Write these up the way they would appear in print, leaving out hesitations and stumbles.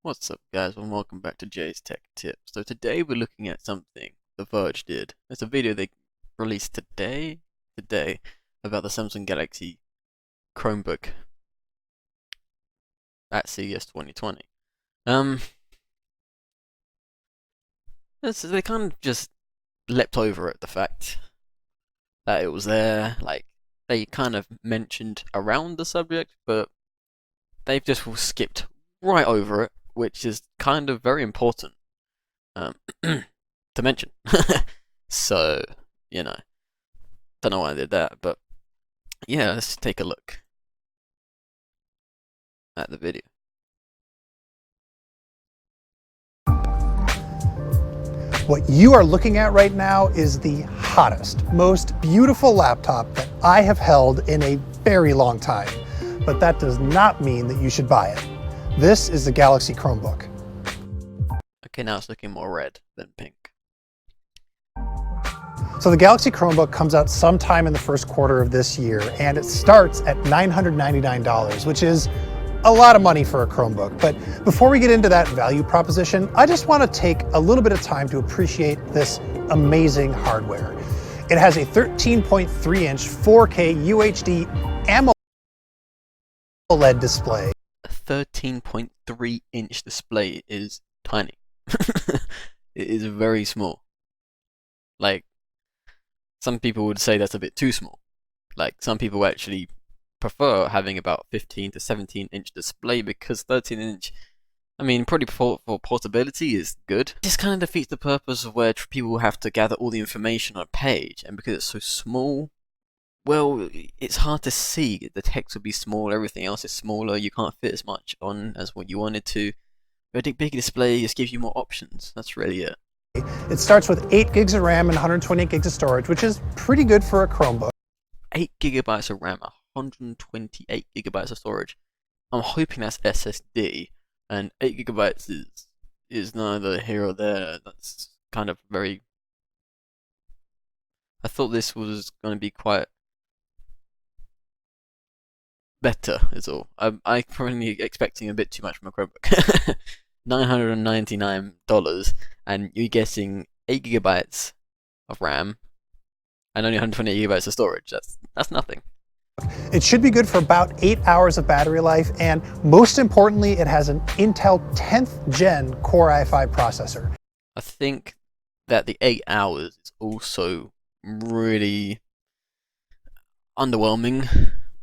What's up, guys, and welcome back to Jay's Tech Tips. So today we're looking at something the Verge did. It's a video they released today about the Samsung Galaxy Chromebook at CES 2020. They kind of just leapt over it, the fact that it was there. Like, they kind of mentioned around the subject, but they've just skipped right over it, which is kind of very important to mention. So, don't know why I did that, but yeah, let's take a look at the video. What you are looking at right now is the hottest, most beautiful laptop that I have held in a very long time. But that does not mean that you should buy it. This is the Galaxy Chromebook. Okay, now it's looking more red than pink. So the Galaxy Chromebook comes out sometime in the first quarter of this year, and it starts at $999, which is a lot of money for a Chromebook. But before we get into that value proposition, I just want to take a little bit of time to appreciate this amazing hardware. It has a 13.3-inch 4K UHD AMOLED display. A 13.3-inch display is tiny. It is very small. Like, some people would say that's a bit too small. Like, some people actually prefer having about 15 to 17-inch display, because 13-inch, probably for portability is good. This kind of defeats the purpose of where people have to gather all the information on a page, and because it's so small, well, it's hard to see. The text will be small, everything else is smaller, you can't fit as much on as what you wanted to. But a big display just gives you more options, that's really it. It starts with 8 gigs of RAM and 128 gigs of storage, which is pretty good for a Chromebook. 8 gigabytes of RAM, 128 gigabytes of storage. I'm hoping that's SSD, and 8 gigabytes is neither here or there. That's kind of very... I thought this was going to be quite better, is all. I'm probably expecting a bit too much from a Chromebook. $999, and you're getting 8 gigabytes of RAM and only 128 gigabytes of storage. That's nothing. It should be good for about 8 hours of battery life, and most importantly, it has an Intel 10th Gen Core i5 processor. I think that the 8 hours is also really underwhelming,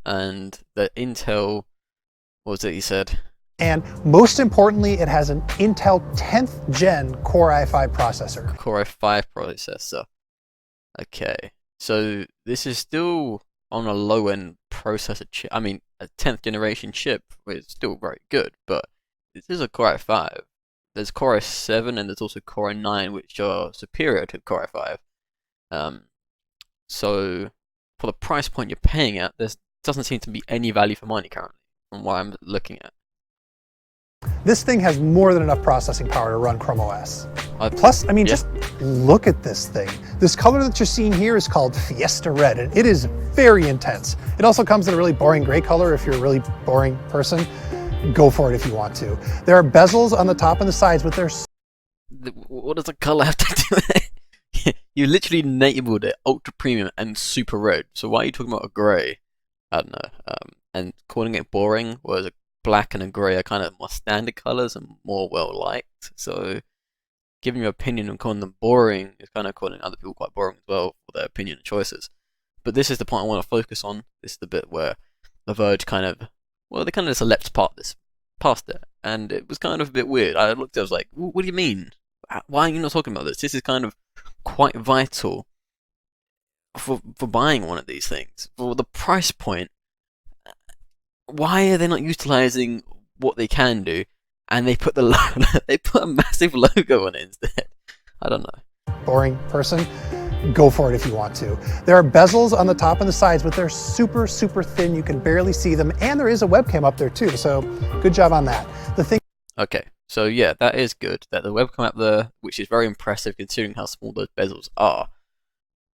and the Intel, what was it you said? And most importantly, it has an Intel 10th Gen Core i5 processor. Core i5 processor. Okay, so this is still on a low-end processor chip. A 10th generation chip, which is still very good, but this is a Core i5. There's Core i7 and there's also Core i9, which are superior to Core i5. So for the price point you're paying at, there doesn't seem to be any value for money currently, from what I'm looking at. This thing has more than enough processing power to run Chrome OS. Plus, just look at this thing. This color that you're seeing here is called Fiesta Red, and it is very intense. It also comes in a really boring gray color if you're a really boring person. Go for it if you want to. There are bezels on the top and the sides, but there's... What does the color have to do with it? You literally enabled it ultra premium and super red, so why are you talking about a gray? I don't know. And calling it boring, whereas a black and a grey are kind of more standard colours and more well liked. So giving your opinion and calling them boring is kind of calling other people quite boring as well for their opinion and choices. But this is the point I want to focus on. This is the bit where the Verge they kind of just leapt past it, and it was kind of a bit weird. I looked, I was like, what do you mean? Why are you not talking about this? This is kind of quite vital for buying one of these things. For the price point, why are they not utilizing what they can do, and they put they put a massive logo on it instead? I don't know. Boring person, go for it if you want to. There are bezels on the top and the sides, but they're super, super thin. You can barely see them, and there is a webcam up there too, so good job on that. Okay, so yeah, that is good. That the webcam up there, which is very impressive considering how small those bezels are.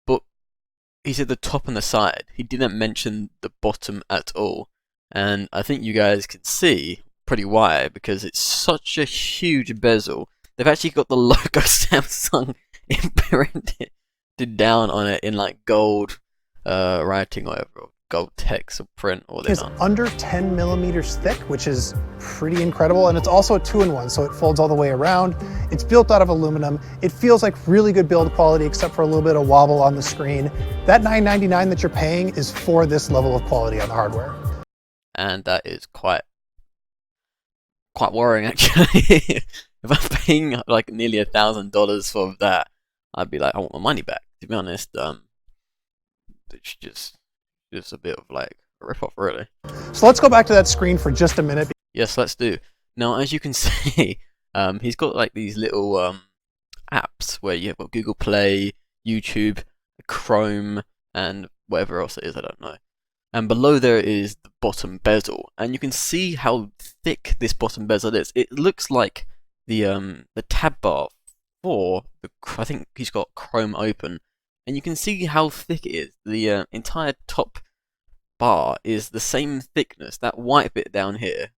But he said the top and the side. He didn't mention the bottom at all. And I think you guys can see pretty wide because it's such a huge bezel. They've actually got the logo Samsung imprinted down on it in like gold writing or whatever, gold text or print or It's under 10 millimeters thick, which is pretty incredible, and it's also a 2-in-1, so it folds all the way around. It's built out of aluminum. It feels like really good build quality, except for a little bit of wobble on the screen. That $999 that you're paying is for this level of quality on the hardware. And that is quite worrying, actually. If I'm paying like nearly $1,000 for that, I'd be like, I want my money back. To be honest, it's just a bit of like a rip-off, really. So let's go back to that screen for just a minute. Yes, let's do. Now, as you can see, he's got like these little apps where you have got Google Play, YouTube, Chrome, and whatever else it is, I don't know. And below there is the bottom bezel, and you can see how thick this bottom bezel is. It looks like the tab bar for the, I think he's got Chrome open, and you can see how thick it is. The entire top bar is the same thickness. That white bit down here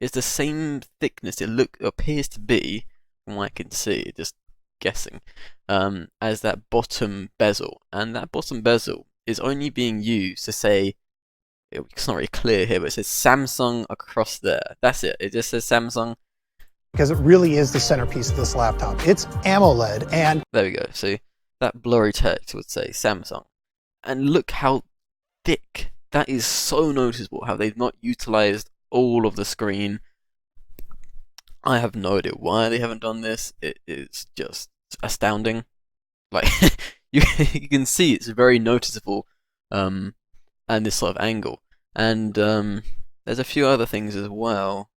is the same thickness. It appears to be, from what I can see, just guessing, as that bottom bezel. And that bottom bezel is only being used to say, it's not really clear here, but it says Samsung across there. That's it. It just says Samsung. Because it really is the centerpiece of this laptop. It's AMOLED, and there we go. See, that blurry text would say Samsung. And look how thick. That is so noticeable, how they've not utilized all of the screen. I have no idea why they haven't done this. It is just astounding. Like, you can see it's very noticeable, and this sort of angle. And there's a few other things as well,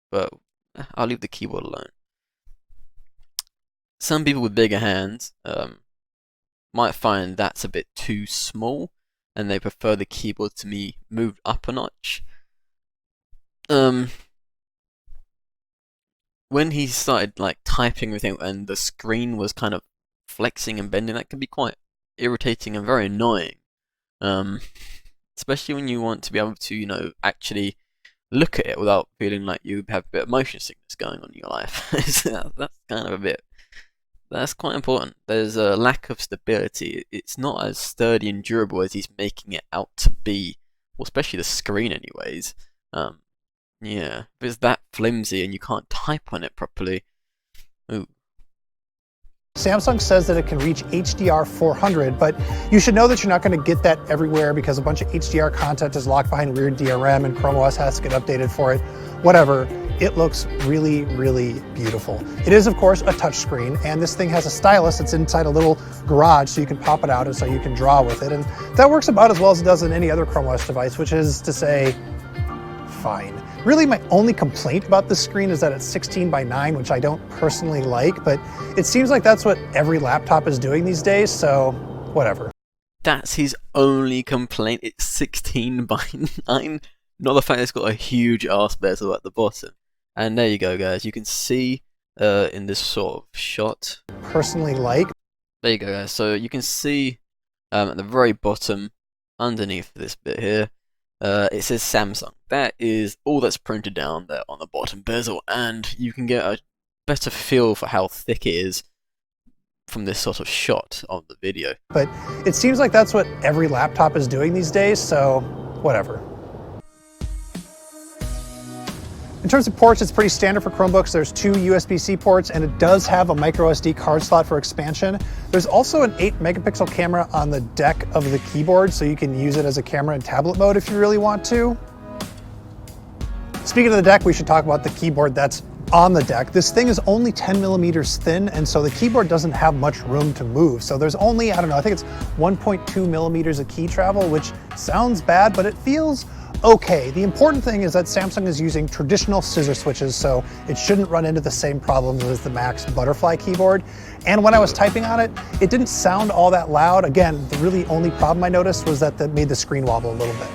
but I'll leave the keyboard alone. Some people with bigger hands might find that's a bit too small, and they prefer the keyboard to be moved up a notch. When he started like typing everything and the screen was kind of flexing and bending, that can be quite irritating and very annoying. Especially when you want to be able to, you know, actually look at it without feeling like you have a bit of motion sickness going on in your life. That's kind of a bit. That's quite important. There's a lack of stability. It's not as sturdy and durable as he's making it out to be. Well, especially the screen, anyways. Yeah, if it's that flimsy and you can't type on it properly. Ooh. Samsung says that it can reach HDR 400, but you should know that you're not going to get that everywhere because a bunch of HDR content is locked behind weird DRM and Chrome OS has to get updated for it. Whatever. It looks really, really beautiful. It is, of course, a touchscreen, and this thing has a stylus that's inside a little garage so you can pop it out and so you can draw with it. And that works about as well as it does in any other Chrome OS device, which is to say, fine. Really, my only complaint about this screen is that it's 16:9, which I don't personally like, but it seems like that's what every laptop is doing these days, so whatever. That's his only complaint. It's 16:9. Not the fact that it's got a huge arse bezel at the bottom. And there you go, guys. You can see in this sort of shot. Personally like. There you go, guys. So you can see at the very bottom, underneath this bit here, it says Samsung. That is all that's printed down there on the bottom bezel, and you can get a better feel for how thick it is from this sort of shot of the video. But it seems like that's what every laptop is doing these days, so whatever. In terms of ports, it's pretty standard for Chromebooks. There's 2 USB-C ports, and it does have a micro SD card slot for expansion. There's also an 8-megapixel camera on the deck of the keyboard, so you can use it as a camera in tablet mode if you really want to. Speaking of the deck, we should talk about the keyboard that's on the deck. This thing is only 10 millimeters thin, and so the keyboard doesn't have much room to move. So there's only, I don't know, I think it's 1.2 millimeters of key travel, which sounds bad, but it feels okay. The important thing is that Samsung is using traditional scissor switches, so it shouldn't run into the same problems as the Mac's butterfly keyboard. And when I was typing on it, it didn't sound all that loud. Again, the really only problem I noticed was that it made the screen wobble a little bit.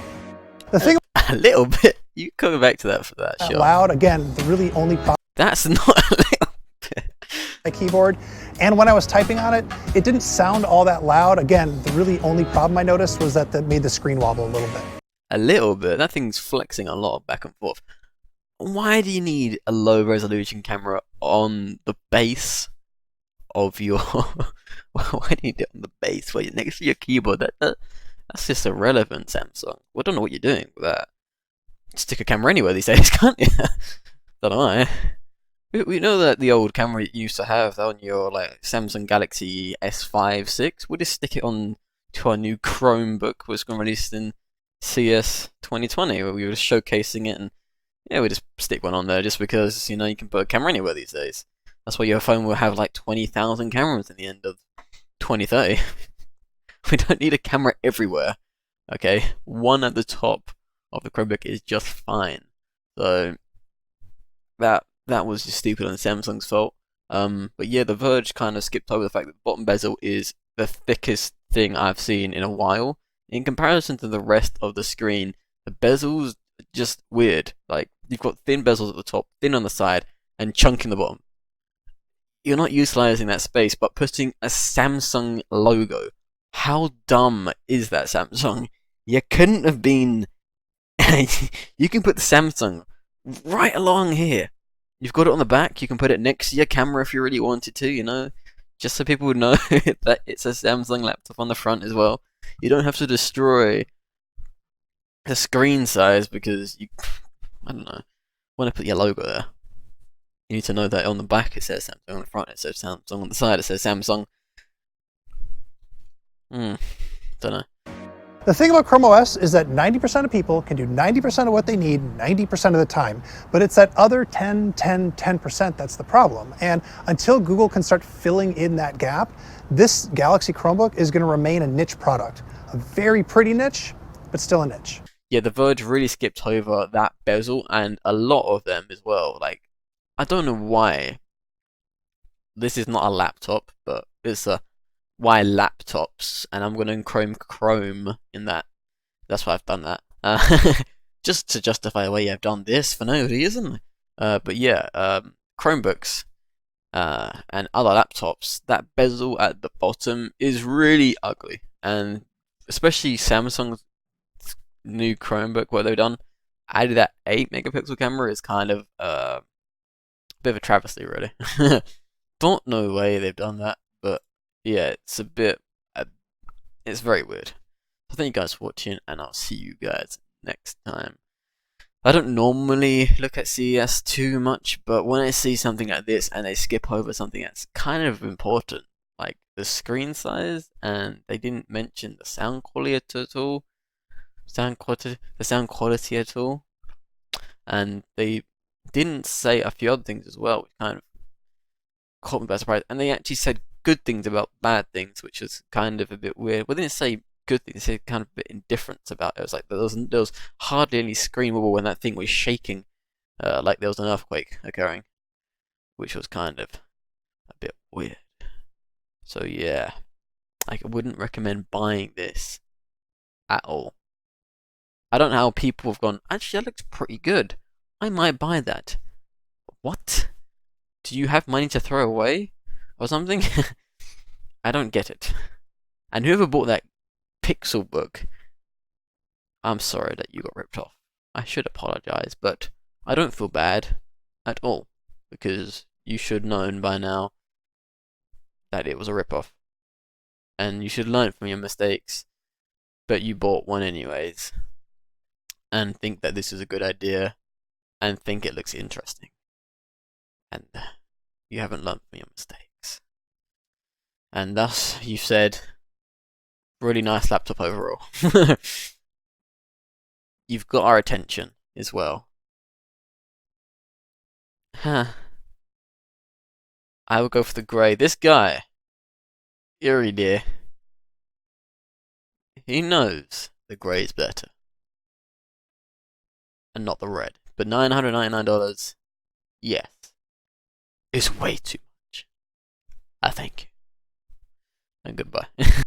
The thing a little bit. You come back to that for that shot. Loud. Again, the really only problem. That's not a little bit. My keyboard. And when I was typing on it, it didn't sound all that loud. Again, the really only problem I noticed was that made the screen wobble a little bit. A little bit. That thing's flexing a lot back and forth. Why do you need a low resolution camera on the base of your? Why do you need it on the base where you're next to your keyboard? That's just irrelevant, Samsung. Well, I don't know what you're doing with that. Stick a camera anywhere these days, can't you? Don't know. We know that the old camera you used to have on your like Samsung Galaxy S5, 6. We'll just stick it on to our new Chromebook, was going to released in CES 2020, where we were just showcasing it, and yeah, we just stick one on there just because you know you can put a camera anywhere these days. That's why your phone will have like 20,000 cameras in the end of 2030. We don't need a camera everywhere. Okay, one at the top of the Chromebook is just fine. So that was just stupid on Samsung's fault. But yeah, the Verge kind of skipped over the fact that the bottom bezel is the thickest thing I've seen in a while. In comparison to the rest of the screen, the bezel's just weird. Like you've got thin bezels at the top, thin on the side, and chunk in the bottom. You're not utilizing that space, but putting a Samsung logo. How dumb is that, Samsung? You couldn't have been. You can put the Samsung right along here. You've got it on the back. You can put it next to your camera if you really wanted to, you know, just so people would know that it's a Samsung laptop on the front as well. You don't have to destroy the screen size because you, I don't know, want to put your logo there. You need to know that on the back it says Samsung, on the front it says Samsung, on the side it says Samsung. Don't know. The thing about Chrome OS is that 90% of people can do 90% of what they need 90% of the time, but it's that other 10% that's the problem. And until Google can start filling in that gap, this Galaxy Chromebook is going to remain a niche product. A very pretty niche, but still a niche. Yeah, the Verge really skipped over that bezel and a lot of them as well. Like, I don't know why this is not a laptop, but it's a why laptops, and I'm going to enchrome Chrome in that. That's why I've done that. Just to justify why I've done this for no reason. But yeah, Chromebooks and other laptops, that bezel at the bottom is really ugly. And especially Samsung's new Chromebook, what they've done, added that 8 megapixel camera is kind of a bit of a travesty, really. Don't know why they've done that, but yeah, it's a bit. It's very weird. So thank you guys for watching, and I'll see you guys next time. I don't normally look at CES too much, but when I see something like this and they skip over something that's kind of important, like the screen size, and they didn't mention the sound quality at all, the sound quality at all, and they didn't say a few other things as well, which kind of caught me by surprise. And they actually said good things about bad things, which was kind of a bit weird. Well, they didn't say good things; they said kind of a bit indifference about it. It was like there was hardly any screen wobble when that thing was shaking, like there was an earthquake occurring, which was kind of a bit weird. So yeah, I wouldn't recommend buying this at all. I don't know how people have gone, actually that looks pretty good, I might buy that. What? Do you have money to throw away? Or something? I don't get it. And whoever bought that Pixel book, I'm sorry that you got ripped off. I should apologize, but I don't feel bad at all, because you should known by now that it was a rip-off. And you should learn from your mistakes, but you bought one anyways, and think that this is a good idea, and think it looks interesting. And you haven't learned from your mistakes. And thus, you said, really nice laptop overall. You've got our attention as well. Huh. I will go for the grey. This guy, Eerie dear, he knows the grey is better. And not the red. But $999, yes, is way too much. I think. And goodbye.